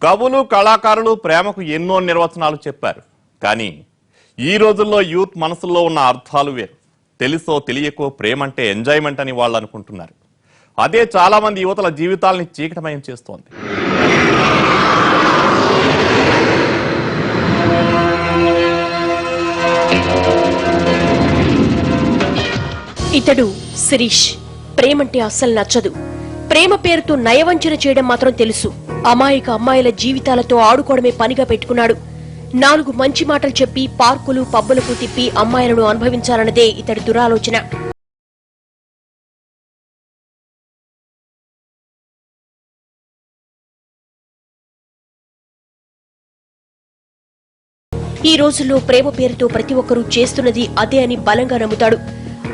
కవులు కళాకారులు ప్రేమకు ఎన్నో నిర్వచనాలు చెప్పారు. కానీ ఈ రోజుల్లో యూత్ మనసుల్లో ఉన్న అర్థాలు వేరు. తెలుసో తెలియకో ప్రేమంటే ఎంజాయ్మెంట్ అని వాళ్ళు అనుకుంటున్నారు. అదే చాలా మంది యువతల జీవితాల్ని చీకటమయం చేస్తోంది. ఇతడు శిరీష్. ప్రేమంటే అస్సలు నచ్చదు. ప్రేమ పేరుతో నయవంచన చేయడం మాత్రం తెలుసు. అమాయక అమ్మాయిల జీవితాలతో ఆడుకోవడమే పనిగా పెట్టుకున్నాడు. 4 మంచి మాటలు చెప్పి పార్కులు పబ్బులకు తిప్పి అమ్మాయిలను అనుభవించాలన్నదే ఇతడి దురాలోచన. ఈ రోజుల్లో ప్రేమ పేరుతో ప్రతి ఒక్కరూ చేస్తున్నది అదే అని బలంగా నమ్ముతాడు.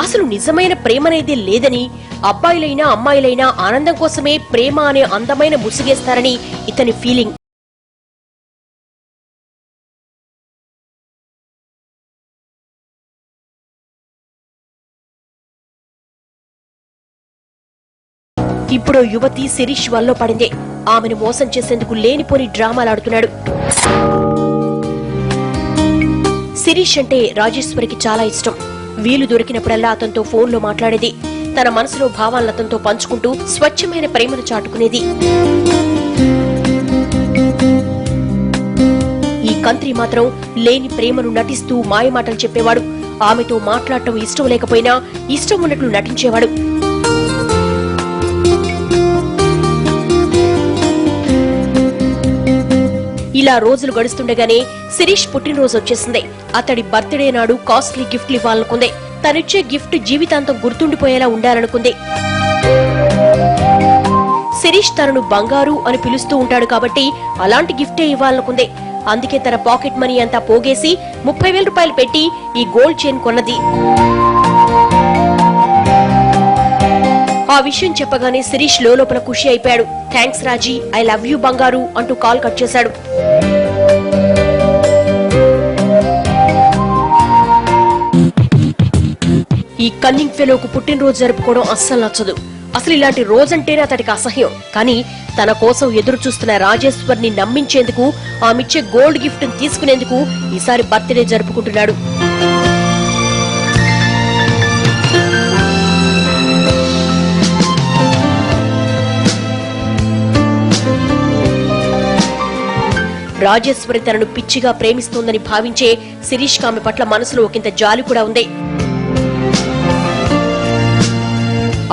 అసలు నిజమైన ప్రేమనేదే లేదని, అబ్బాయిలైనా అమ్మాయిలైనా ఆనందం కోసమే ప్రేమ అనే అందమైన ముసుగేస్తారని ఇతని ఫీలింగ్. ఇప్పుడు యువతి శిరీష్ వల్లో పడిందే. ఆమెను మోసం చేసేందుకు లేనిపోని డ్రామాలాడుతున్నాడు. శిరీష్ అంటే రాజేశ్వరికి చాలా ఇష్టం. వీలు దొరికినప్పుడల్లా అతనితో ఫోన్లో మాట్లాడేది. తన మనసులో భావాలను అతనితో పంచుకుంటూ స్వచ్ఛమైన ప్రేమను చాటుకునేది. ఈ కంత్రి మాత్రం లేని ప్రేమను నటిస్తూ మాయమాటలు చెప్పేవాడు. ఆమెతో మాట్లాడటం ఇష్టం లేకపోయినా ఇష్టం ఉన్నట్లు నటించేవాడు. ఇలా రోజులు గడుస్తుండగానే శిరీష్ పుట్టినరోజు వచ్చేసింది. అతడి బర్త్డే నాడు కాస్ట్లీ గిఫ్ట్లు ఇవ్వాలనుకుంది. తనిచ్చే గిఫ్ట్ జీవితాంతం గుర్తుండిపోయేలా ఉండాలనుకుంది. శిరీష్ తనను బంగారు అని పిలుస్తూ ఉంటాడు కాబట్టి అలాంటి గిఫ్టే ఇవ్వాలనుకుంది. అందుకే తన పాకెట్ మనీ అంతా పోగేసి 30,000 రూపాయలు పెట్టి ఈ గోల్డ్ చైన్ కొన్నది. ఆ విషయం చెప్పగానే శిరీష్ లోపల ఖుషి అయిపోయాడు. Thanks Raji, I love you బంగారు అంటూ కాల్ కట్ చేశాడు. ఈ కన్నింగ్ ఫెలోకు పుట్టినరోజు జరుపుకోవడం అస్సలు నచ్చదు. అసలు ఇలాంటి రోజంటేనే అతడికి అసహ్యం. కానీ తన కోసం ఎదురు చూస్తున్న రాజేశ్వర్ని నమ్మించేందుకు ఆమెచ్చే గోల్డ్ గిఫ్ట్ తీసుకునేందుకు ఈసారి బర్త్డే జరుపుకుంటున్నాడు. రాజేశ్వరి తనను పిచ్చిగా ప్రేమిస్తోందని భావించే శిరీష్ ఆమె పట్ల మనసులో ఒకంత జాలి కూడా ఉంది.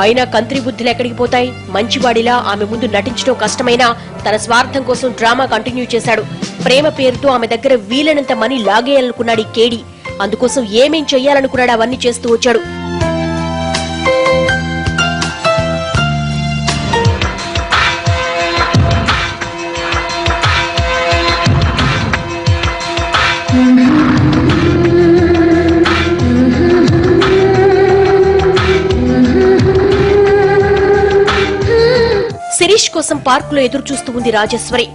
అయినా కంత్రి బుద్ధులు ఎక్కడికి పోతాయి? మంచివాడిలా ఆమె ముందు నటించడం కష్టమైనా తన స్వార్థం కోసం డ్రామా కంటిన్యూ చేశాడు. ప్రేమ పేరుతో ఆమె దగ్గర వీలైనంత మనీ లాగేయాలనుకున్నాడు ఈ కేడి. అందుకోసం ఏమేం చెయ్యాలనుకున్నాడు అవన్నీ చేస్తూ వచ్చాడు. శిరీష్ కోసం పార్కులో ఎదురు చూస్తూ ఉంది రాజేశ్వరి.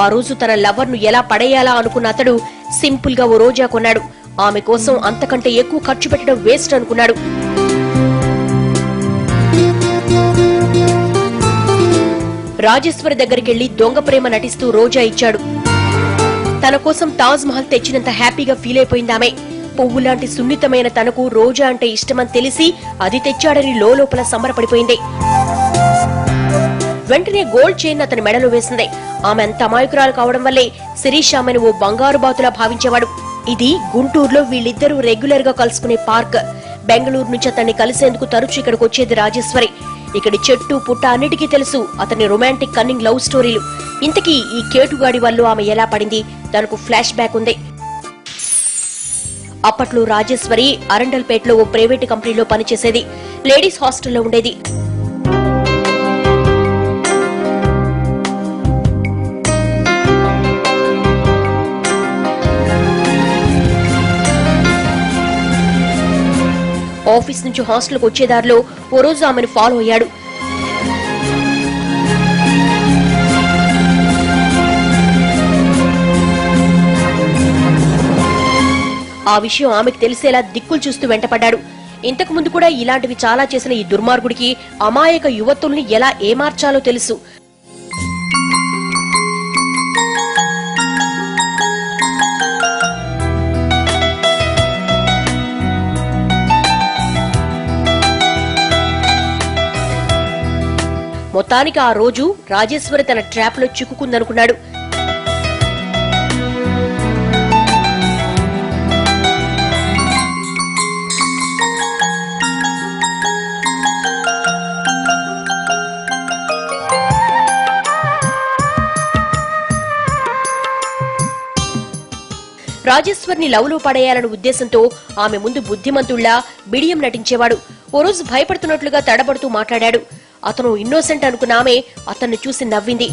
ఆ రోజు తన లవర్ ను ఎలా పడేయాలా అనుకున్న అతడు సింపుల్ గా ఓ రోజా కొన్నాడు. ఆమె కోసం అంతకంటే ఎక్కువ ఖర్చు పెట్టడం వేస్ట్ అనుకున్నాడు. రాజేశ్వరి దగ్గరికెళ్లి దొంగ ప్రేమ నటిస్తూ రోజా ఇచ్చాడు. తన కోసం తాజ్ మహల్ తెచ్చినంత హ్యాపీగా ఫీల్ అయిపోయిందామె. పువ్వులాంటి సున్నితమైన తనకు రోజా అంటే ఇష్టమని తెలిసి అది తెచ్చాడని లోపల సంబరపడిపోయింది. వెంటనే గోల్డ్ చైన్ అతని మెడలో వేసింది. ఆమె అంత అమాయకురాలు కావడం వల్లే శిరీష్ ఆమెను ఓ బంగారు బాతులా భావించేవాడు. ఇది గుంటూరులో వీళ్ళిద్దరూ రెగ్యులర్ గా కలుసుకునే పార్క్. బెంగళూరు నుంచి అతన్ని కలిసేందుకు తరచు ఇక్కడికి వచ్చేది రాజేశ్వరి. ఇక్కడి చెట్టు పుట్ట అన్నిటికీ తెలుసు అతని రొమాంటిక్ కన్నింగ్ లవ్ స్టోరీలు. ఇంతకీ ఈ కేటుగాడి వల్ల ఆమె ఎలా పడింది? తనకు ఫ్లాష్ బ్యాక్ ఉంది. అప్పట్లో రాజేశ్వరి అరండల్పేటలో ఓ ప్రైవేటు కంపెనీలో పనిచేసేది. లేడీస్ హాస్టల్లో ఉండేది. ఆఫీస్ నుంచి హాస్టల్కు వచ్చేదారిలో ఓ రోజు ఆమెను ఫాలో అయ్యాడు. ఆ విషయం ఆమెకు తెలిసేలా దిక్కులు చూస్తూ వెంటపడ్డాడు. ఇంతకు ముందు కూడా ఇలాంటివి చాలా చేసిన ఈ దుర్మార్గుడికి అమాయక యువతుల్ని ఎలా ఏమార్చాలో తెలుసు. మొత్తానికి ఆ రోజు రాజేశ్వరి తన ట్రాప్ లో చిక్కుకుందనుకున్నాడు. రాజేశ్వర్ని లవ్లో పడేయాలన్న ఉద్దేశంతో ఆమె ముందు బుద్ధిమంతుళ్లా బిడియం నటించేవాడు. ఓ రోజు భయపడుతున్నట్లుగా తడబడుతూ మాట్లాడాడు. అతను ఇన్నోసెంట్ అనుకున్న ఆమె అతన్ని చూసి నవ్వింది.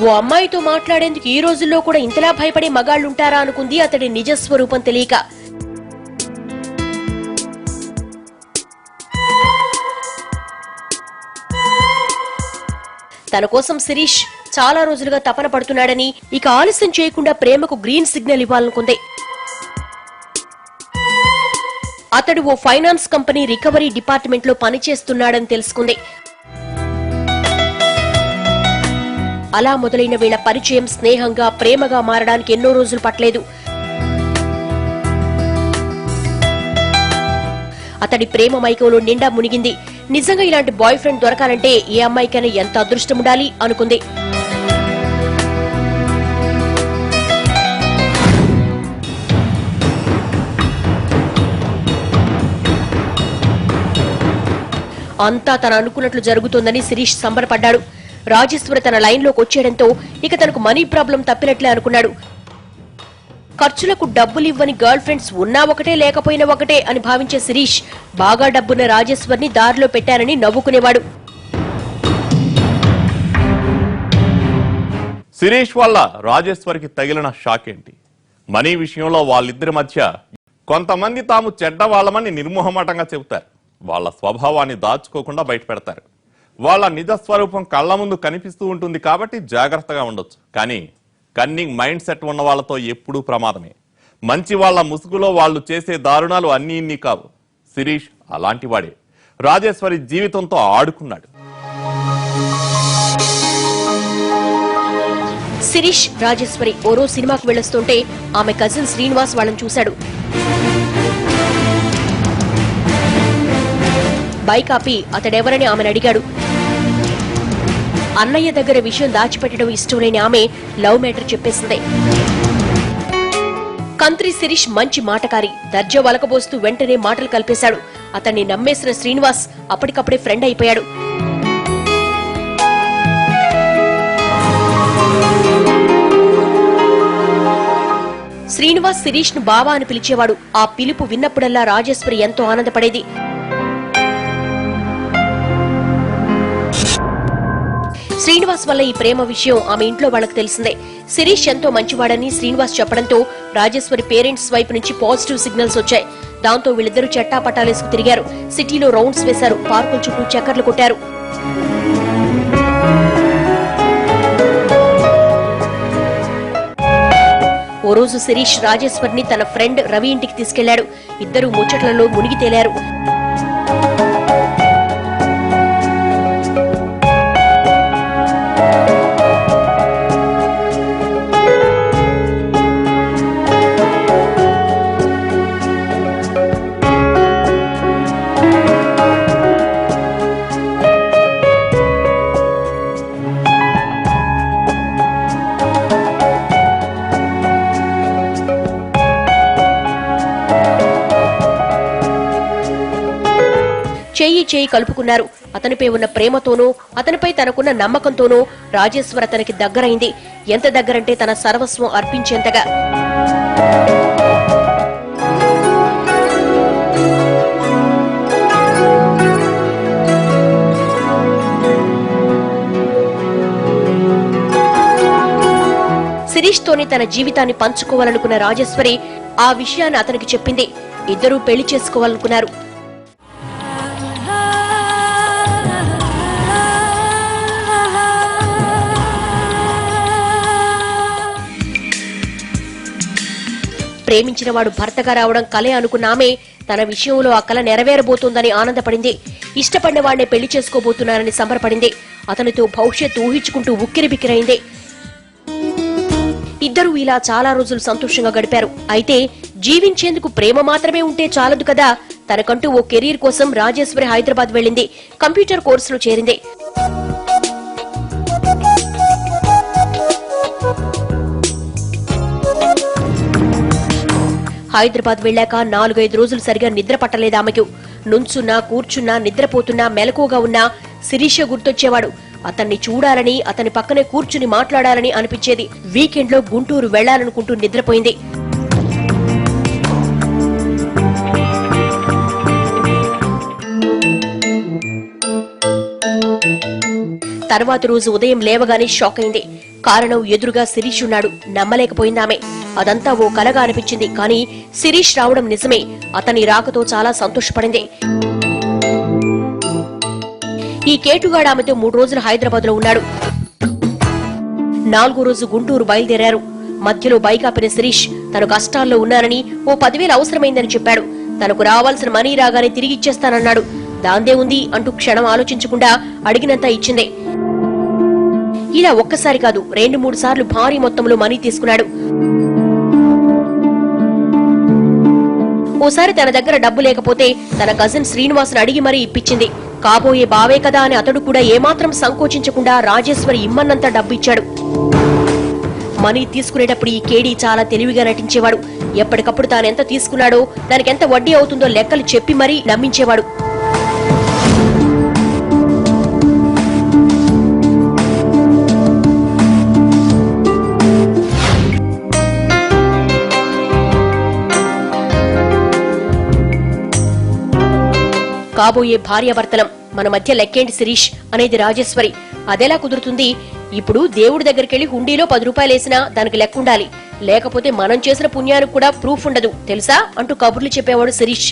ఓ అమ్మాయితో మాట్లాడేందుకు ఈ రోజుల్లో కూడా ఇంతలా భయపడే మగాళ్లుంటారా అనుకుంది అతడి నిజస్వరూపం తెలియక. తన కోసం శిరీష్ చాలా రోజులుగా తపన పడుతున్నాడని, ఇక ఆలస్యం చేయకుండా ప్రేమకు గ్రీన్ సిగ్నల్ ఇవ్వాలనుకుంది. అతడు ఓ ఫైనాన్స్ కంపెనీ రికవరీ డిపార్ట్మెంట్ లో పనిచేస్తున్నాడని తెలుసుకుంది. అలా మొదలైన వీళ్ల పరిచయం స్నేహంగా ప్రేమగా మారడానికి ఎన్నో రోజులు పట్టలేదు. అతడి ప్రేమ మైకంలో నిండా మునిగింది. నిజంగా ఇలాంటి బాయ్ ఫ్రెండ్ దొరకాలంటే ఏ అమ్మాయికైనా ఎంత అదృష్టం ఉండాలి అనుకుంది. అంతా తన అనుకున్నట్లు జరుగుతోందని శిరీష్ సంబరపడ్డాడు. రాజేశ్వరి తన లైన్లోకి వచ్చేయడంతో ఇక తనకు మనీ ప్రాబ్లం తప్పినట్లే అనుకున్నాడు. ఖర్చులకు డబ్బులివ్వని గర్ల్ ఫ్రెండ్స్ ఉన్నా ఒకటే లేకపోయినా ఒకటే అని భావించే శిరీష్ బాగా డబ్బున్న రాజేశ్వర్ని దారిలో పెట్టానని నవ్వుకునేవాడు. శిరీష్ వల్ల రాజేశ్వరికి తగిలిన షాక్ ఏంటి? మనీ విషయంలో వాళ్ళిద్దరి మధ్య కొంతమంది తాము చెడ్డవాళ్లమని నిర్మోహమాటంగా చెబుతారు. వాళ్ళ స్వభావాన్ని దాచుకోకుండా బయట పెడతారు. వాళ్ళ నిజస్వరూపం కళ్ల ముందు కనిపిస్తూ ఉంటుంది కాబట్టి జాగ్రత్తగా ఉండొచ్చు. కానీ కన్నింగ్ మైండ్ సెట్ ఉన్న వాళ్లతో ఎప్పుడూ ప్రమాదమే. మంచి వాళ్ల ముసుగులో వాళ్ళు చేసే దారుణాలు అన్నీ ఇన్ని కావు. శిరీష్ అలాంటి వాడే. రాజేశ్వరి జీవితంతో ఆడుకున్నాడు. శిరీష్ రాజేశ్వరి ఓరో సినిమాకు వెళ్లొస్తుంటే ఆమె కజిన్ శ్రీనివాస్ వాళ్ళని చూశాడు. బైక్ ఆపి అతడెవరని ఆమెను అడిగాడు. అన్నయ్య దగ్గర విషయం దాచిపెట్టడం ఇష్టం లేని ఆమె లవ్ మ్యాటర్ చెప్పేసింది. కంత్రి శిరీష్ మంచి మాటకారి. దర్జా వలకబోస్తూ వెంటనే మాటలు కలిపేశాడు. అతన్ని నమ్మేసిన శ్రీనివాస్ అప్పటికప్పుడే ఫ్రెండ్ అయిపోయాడు. శ్రీనివాస్ శిరీష్ ను బావా అని పిలిచేవాడు. ఆ పిలుపు విన్నప్పుడల్లా రాజేశ్వరి ఎంతో ఆనందపడేది. శ్రీనివాస్ వల్ల ఈ ప్రేమ విషయం ఆమె ఇంట్లో వాళ్ళకి తెలిసిందే. శిరీష్ ఎంతో మంచివాడని శ్రీనివాస్ చెప్పడంతో రాజేశ్వరి పేరెంట్స్ వైపు నుంచి పాజిటివ్ సిగ్నల్స్ వచ్చాయి. దాంతో వీళ్ళిద్దరూ చట్టాపట్టాలేసుకు తిరిగారు. సిటీలో రౌండ్స్ వేశారు. పార్కుల చుట్టూ చక్కర్లు కొట్టారు. ఓ రోజు శిరీష్ రాజేశ్వరిని తన ఫ్రెండ్ రవి ఇంటికి తీసుకెళ్లాడు. ఇద్దరు ముచ్చట్లలో మునిగి తేలారు. చెయ్యి చేయి కలుపుకున్నారు. అతనిపై ఉన్న ప్రేమతోనూ అతనిపై తనకున్న నమ్మకంతోనూ రాజేశ్వర్ అతనికి దగ్గరైంది. ఎంత దగ్గరంటే తన సర్వస్వం అర్పించేంతగా. శిరీష్ తోని తన జీవితాన్ని పంచుకోవాలనుకున్న రాజేశ్వరి ఆ విషయాన్ని అతనికి చెప్పింది. ఇద్దరూ పెళ్లి చేసుకోవాలనుకున్నారు. ప్రేమించిన వాడు భర్తగా రావడం కలే అనుకున్న ఆమె తన విషయంలో ఆ కల నెరవేరబోతోందని ఆనందపడింది. ఇష్టపడిన వాడినే పెళ్లి చేసుకోబోతున్నారని సంబరపడింది. అతనితో భవిష్యత్తు ఊహించుకుంటూ ఉక్కిరిబిక్కిరైంది. ఇద్దరూ ఇలా చాలా రోజులు సంతోషంగా గడిపారు. అయితే జీవించేందుకు ప్రేమ మాత్రమే ఉంటే చాలదు కదా. తనకంటూ ఓ కెరీర్ కోసం రాజేశ్వరి హైదరాబాద్ వెళ్లింది. కంప్యూటర్ కోర్సులో చేరింది. హైదరాబాద్ వెళ్లాక 4-5 రోజులు సరిగా నిద్ర పట్టలేదామెకు. నుంచున్నా, కూర్చున్నా, నిద్రపోతున్నా, మెలకువగా ఉన్నా శిరీష గుర్తొచ్చేవాడు. అతన్ని చూడాలని, అతని పక్కనే కూర్చుని మాట్లాడాలని అనిపించేది. వీకెండ్లో గుంటూరు వెళ్లాలనుకుంటూ నిద్రపోయింది. తర్వాత రోజు ఉదయం లేవగానే షాక్ అయింది. కారణం ఎదురుగా శిరీష్ ఉన్నాడు. నమ్మలేకపోయిందామె. అదంతా ఓ కలగా అనిపించింది. కానీ శిరీష్ రావడం నిజమే. అతని రాకతో చాలా సంతోషపడింది. ఈ కేటుగాడు ఆమెతో 3 రోజులు హైదరాబాద్ లో ఉన్నాడు. 4వ రోజు గుంటూరు బయలుదేరారు. మధ్యలో బైక్ ఆపిన శిరీష్ తను కష్టాల్లో ఉన్నానని, ఓ 10,000 అవసరమైందని చెప్పాడు. తనకు రావాల్సిన మనీ రాగానే తిరిగిచ్చేస్తానన్నాడు. దాందే ఉంది అంటూ క్షణం ఆలోచించకుండా అడిగినంత ఇచ్చింది. ఇలా ఒక్కసారి కాదు, 2-3 సార్లు భారీ మొత్తంలో మనీ తీసుకున్నాడు. ఓసారి తన దగ్గర డబ్బు లేకపోతే తన కజిన్ శ్రీనివాసును అడిగి మరీ ఇప్పించింది. కాబోయే బావే కదా అని అతడు కూడా ఏమాత్రం సంకోచించకుండా రాజేశ్వరి ఇమ్మన్నంత డబ్బు ఇచ్చాడు. మనీ తీసుకునేటప్పుడు ఈ కేడీ చాలా తెలివిగా నటించేవాడు. ఎప్పటికప్పుడు తానెంత తీసుకున్నాడో, దానికెంత వడ్డీ అవుతుందో లెక్కలు చెప్పి మరీ నమ్మించేవాడు. కాబోయే భార్యాభర్తలం, మన మధ్య లెక్కేంటి శిరీష్ అనేది రాజేశ్వరి. అదెలా కుదురుతుంది? ఇప్పుడు దేవుడి దగ్గరికెళ్లి హుండీలో 10 రూపాయలేసినా దానికి లెక్కుండాలి. లేకపోతే మనం చేసిన పుణ్యానికి కూడా ప్రూఫ్ ఉండదు తెలుసా అంటూ కబుర్లు చెప్పేవాడు శిరీష్.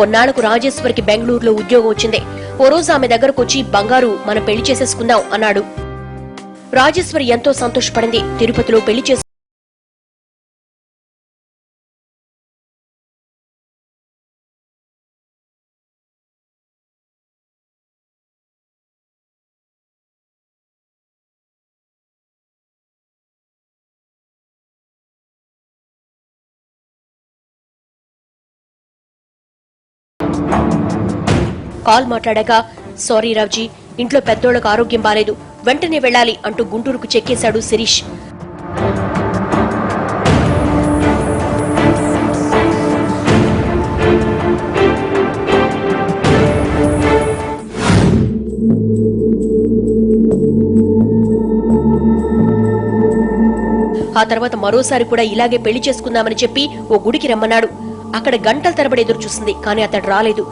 కొన్నాళ్లకు రాజేశ్వరికి బెంగళూరులో ఉద్యోగం వచ్చింది. ఓ రోజు ఆమె దగ్గరకొచ్చి, బంగారు, మనం పెళ్లి చేసేసుకుందాం అన్నాడు. రాజేశ్వరి ఎంతో సంతోషపడింది. తిరుపతిలో పెళ్లి చేసి కాల్ మాట్లాడాక, సారీ రావ్జీ, ఇంట్లో పెద్దోళ్లకు ఆరోగ్యం బాలేదు, వెంటనే వెళ్లాలి అంటూ గుంటూరుకు చెక్కేశాడు శిరీష్. ఆ తర్వాత మరోసారి కూడా ఇలాగే పెళ్లి చేసుకుందామని చెప్పి ఓ గుడికి రమ్మన్నాడు. అక్కడ గంటల తరబడి ఎదురు చూసింది. కానీ అతడు రాలేదు.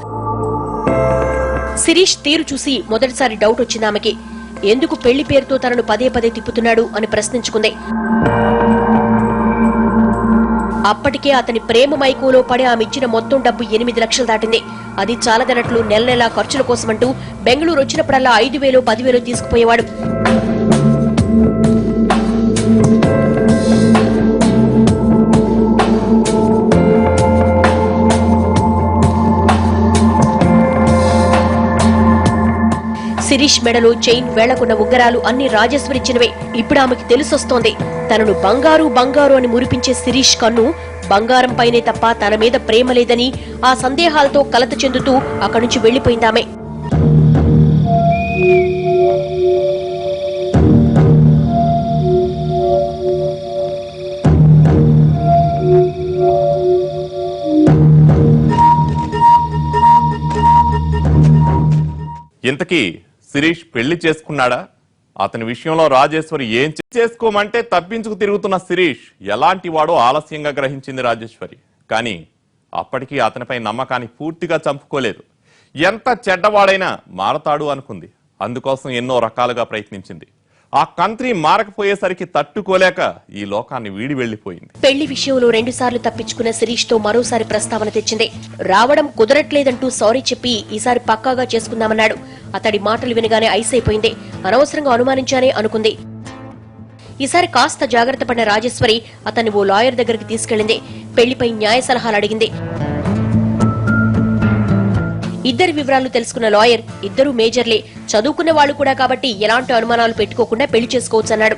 శిరీష్ తీరు చూసి మొదటిసారి డౌట్ వచ్చింది ఆమెకి. ఎందుకు పెళ్లి పేరుతో తనను పదే పదే తిప్పుతున్నాడు అని ప్రశ్నించుకుంది. అప్పటికే అతని ప్రేమ మైకోలో పడి ఆమె ఇచ్చిన మొత్తం డబ్బు 8 లక్షలు దాటింది. అది చాలదనట్లు నెల నెలా ఖర్చుల కోసమంటూ బెంగళూరు వచ్చినప్పుడల్లా 5,000, 10,000 తీసుకుపోయేవాడు. శిరీష్ మెడలో చైన్, వేళ్లకున్న ఉగ్గరాలు అన్ని రాజేశ్వరిచ్చినవే. ఇప్పుడు ఆమెకి తెలిసొస్తోంది, తనను బంగారు బంగారు అని మురిపించే శిరీష్ కన్ను బంగారం పైనే తప్ప తన మీద ప్రేమ లేదని. ఆ సందేహాలతో కలత చెందుతూ అక్కడి నుంచి వెళ్లిపోయిందామె. ఇంతకీ శిరీష్ పెళ్లి చేసుకున్నాడా? అతని విషయంలో రాజేశ్వరి ఏం చేసుకోమంటే తప్పించుకు తిరుగుతున్న శిరీష్ ఎలాంటి వాడో ఆలస్యంగా గ్రహించింది రాజేశ్వరి. కానీ అప్పటికీ అతనిపై నమ్మకాన్ని పూర్తిగా చంపుకోలేదు. ఎంత చెడ్డవాడైనా మారతాడు అనుకుంది. అందుకోసం ఎన్నో రకాలుగా ప్రయత్నించింది. ఆ కంత్రి మారకపోయేసరికి తట్టుకోలేక ఈ లోకాన్ని వీడి వెళ్లిపోయింది. పెళ్లి విషయంలో 2 సార్లు తప్పించుకున్న శిరీష్ తో మరోసారి ప్రస్తావన తెచ్చింది. రావడం కుదరట్లేదంటూ సారీ చెప్పి ఈసారి పక్కాగా చేసుకుందామన్నాడు. అతడి మాటలు వినగానే ఐస్ అయిపోయింది. అనవసరంగా అనుమానించానే అనుకుంది. ఈసారి కాస్త జాగ్రత్త పడిన రాజేశ్వరి అతన్ని ఓ లాయర్ దగ్గరికి తీసుకెళ్లింది. పెళ్లిపై న్యాయ సలహాలు అడిగింది. ఇద్దరి వివరాలు తెలుసుకున్న లాయర్, ఇద్దరు మేజర్లే, చదువుకున్న వాళ్లు కూడా కాబట్టి ఎలాంటి అనుమానాలు పెట్టుకోకుండా పెళ్లి చేసుకోవచ్చన్నాడు.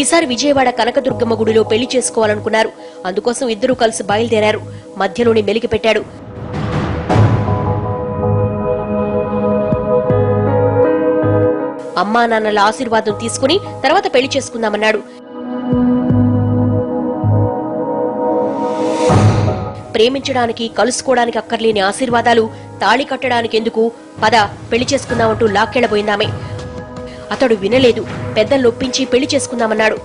ఈసారి విజయవాడ కనకదుర్గమ్మ గుడిలో పెళ్లి చేసుకోవాలనుకున్నారు. అందుకోసం ఇద్దరూ కలిసి బయలుదేరారు. మధ్యలోనే మెలికి పెట్టాడు. అమ్మా నాన్నల ఆశీర్వాదం తీసుకుని తర్వాత పెళ్లి చేసుకుందామన్నాడు. ప్రేమించడానికి కలుసుకోవడానికి అక్కర్లేని ఆశీర్వాదాలు తాళి కట్టడానికి ఎందుకు, పద పెళ్లి చేసుకుందామంటూ లాక్కెళ్లబోయిందామే. అతడు వినలేదు. పెద్దలొప్పించి పెళ్లి చేసుకుందామన్నాడు.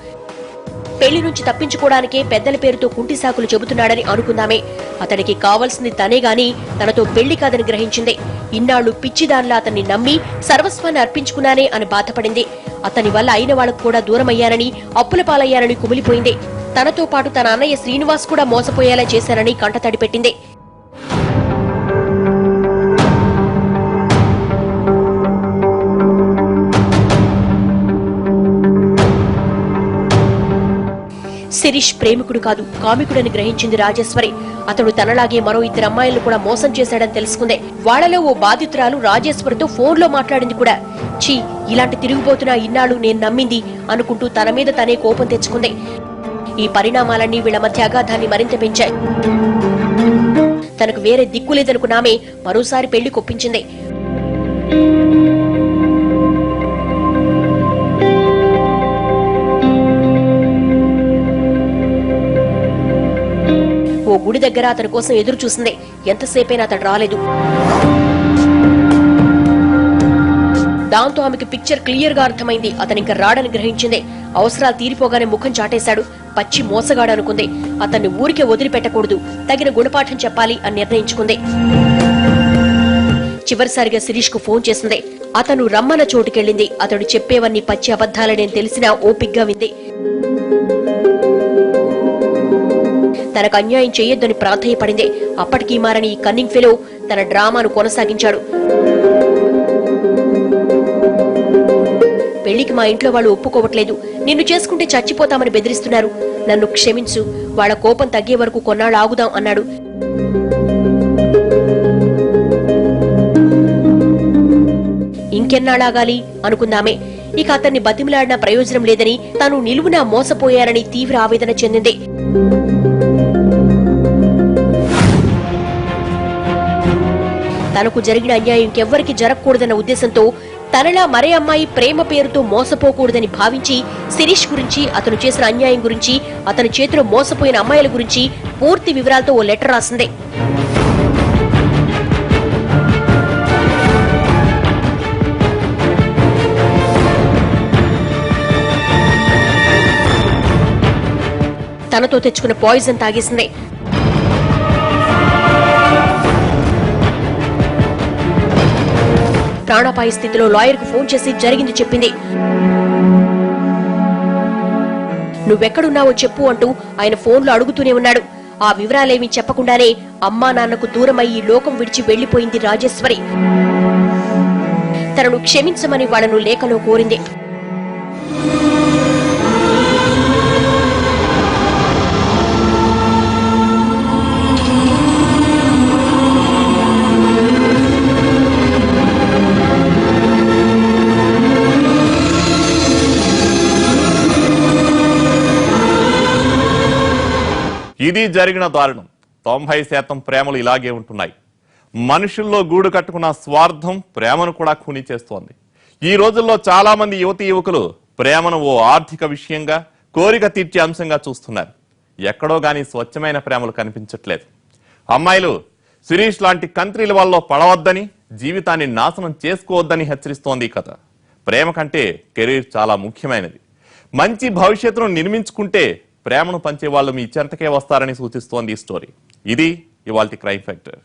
పెళ్లి నుంచి తప్పించుకోవడానికే పెద్దల పేరుతో కుంటి సాకులు చెబుతున్నాడని అనుకుందామే. అతడికి కావలసింది తనే గాని తనతో పెళ్లి కాదని గ్రహించింది. ఇన్నాళ్లు పిచ్చిదాన్లా అతన్ని నమ్మి సర్వస్వాన్ని అర్పించుకున్నానే అని బాధపడింది. అతని వల్ల అయిన వాళ్లకు కూడా దూరమయ్యానని, అప్పుల పాలయ్యానని కుమిలిపోయింది. తనతో పాటు తన అన్నయ్య శ్రీనివాస్ కూడా మోసపోయేలా చేశానని కంటతడి పెట్టింది. శిరీష్ ప్రేమికుడు కాదు, కామికుడని గ్రహించింది రాజేశ్వరి. అతడు తనలాగే మరో ఇద్దరు అమ్మాయిలను కూడా మోసం చేశాడని తెలుసుకుంది. వాళ్లలో ఓ బాధితురాలు రాజేశ్వరితో ఫోన్లో మాట్లాడింది కూడా. ఛీ, ఇలాంటి తిరిగిపోతున్నా ఇన్నాళ్లు నేను నమ్మింది అనుకుంటూ తన మీద తనే కోపం తెచ్చుకుంది. ఈ పరిణామాలన్నీ వీళ్ల మధ్య అగాధాన్ని మరింత పెంచాయి. తనకు వేరే దిక్కులేదనుకున్నామే మరోసారి పెళ్లి కొప్పించింది. ఓ గుడి దగ్గర అతని కోసం ఎదురు చూసింది. ఎంతసేపైనా అతడు రాలేదు. దాంతో ఆమెకు పిక్చర్ క్లియర్ గా అర్థమైంది. అతనింక రాడని గ్రహించింది. అవసరాలు తీరిపోగానే ముఖం చాటేశాడు. పచ్చి మోసగాడు అనుకుంది. అతన్ని ఊరికే వదిలిపెట్టకూడదు, తగిన గుణపాఠం చెప్పాలి అని నిర్ణయించుకుంది. చివరిసారిగా శిరీష్ కు ఫోన్ చేసింది. అతను రమ్మన్న చోటుకెళ్లింది. అతడు చెప్పేవన్నీ పచ్చి అబద్ధాలనే తెలిసినా ఓపిగ్గా వింది. తనకు అన్యాయం చేయొద్దని ప్రాధేయపడింది. అప్పటికీ మారని ఈ కన్నింగ్ ఫెలో తన డ్రామాను కొనసాగించాడు. పెళ్లికి మా ఇంట్లో వాళ్ళు ఒప్పుకోవట్లేదు. నిన్ను చేసుకుంటే చచ్చిపోతామని బెదిరిస్తున్నారు. నన్ను క్షమించు, వాళ్ళ కోపం తగ్గే వరకు కొన్నాళ్ళు ఆగుదాం అన్నాడు. ఇంకెన్నాళ్ళాగాలి అనుకుందామే. ఇక అతన్ని బతిమిలాడినా ప్రయోజనం లేదని, తాను నిలువునా మోసపోయారని తీవ్ర ఆవేదన చెందింది. తనకు జరిగిన అన్యాయం ఇంకెవ్వరికి జరగకూడదన్న ఉద్దేశంతో తనలా మరే అమ్మాయి ప్రేమ పేరుతో మోసపోకూడదని భావించి శిరీష్ గురించి, అతను చేసిన అన్యాయం గురించి, అతని చేతిలో మోసపోయిన అమ్మాయిల గురించి పూర్తి వివరాలతో ఓ లెటర్ రాసింది. తనతో తెచ్చుకున్న పాయిజన్ తాగేసింది. ప్రాణాపాయ స్థితిలో లాయర్ కు ఫోన్ చేసి జరిగింది చెప్పింది. నువ్వెక్కడున్నావో చెప్పు అంటూ ఆయన ఫోన్లో అడుగుతూనే ఉన్నాడు. ఆ వివరాలేమీ చెప్పకుండానే అమ్మా నాన్నకు దూరమై ఈ లోకం విడిచి వెళ్లిపోయింది రాజేశ్వరి. తనను క్షమించమని వాళ్లను లేఖలో కోరింది. ఇది జరిగిన దారుణం. 90% ప్రేమలు ఇలాగే ఉంటున్నాయి. మనుషుల్లో గూడు కట్టుకున్న స్వార్థం ప్రేమను కూడా ఖూనీ చేస్తోంది. ఈ రోజుల్లో చాలా మంది యువతీ యువకులు ప్రేమను ఓ ఆర్థిక విషయంగా, కోరిక తీర్చే అంశంగా చూస్తున్నారు. ఎక్కడో గానీ స్వచ్ఛమైన ప్రేమలు కనిపించట్లేదు. అమ్మాయిలు శిరీష్ లాంటి కంట్రీల వల్ల పడవద్దని, జీవితాన్ని నాశనం చేసుకోవద్దని హెచ్చరిస్తోంది ఈ కథ. ప్రేమ కంటే కెరీర్ చాలా ముఖ్యమైనది. మంచి భవిష్యత్తును నిర్మించుకుంటే ప్రేమను పంచే వాళ్ళు మీ చెంతకే వస్తారని సూచిస్తోంది ఈ స్టోరీ. ఇది ఇవాల్టి క్రైమ్ ఫ్యాక్టర్.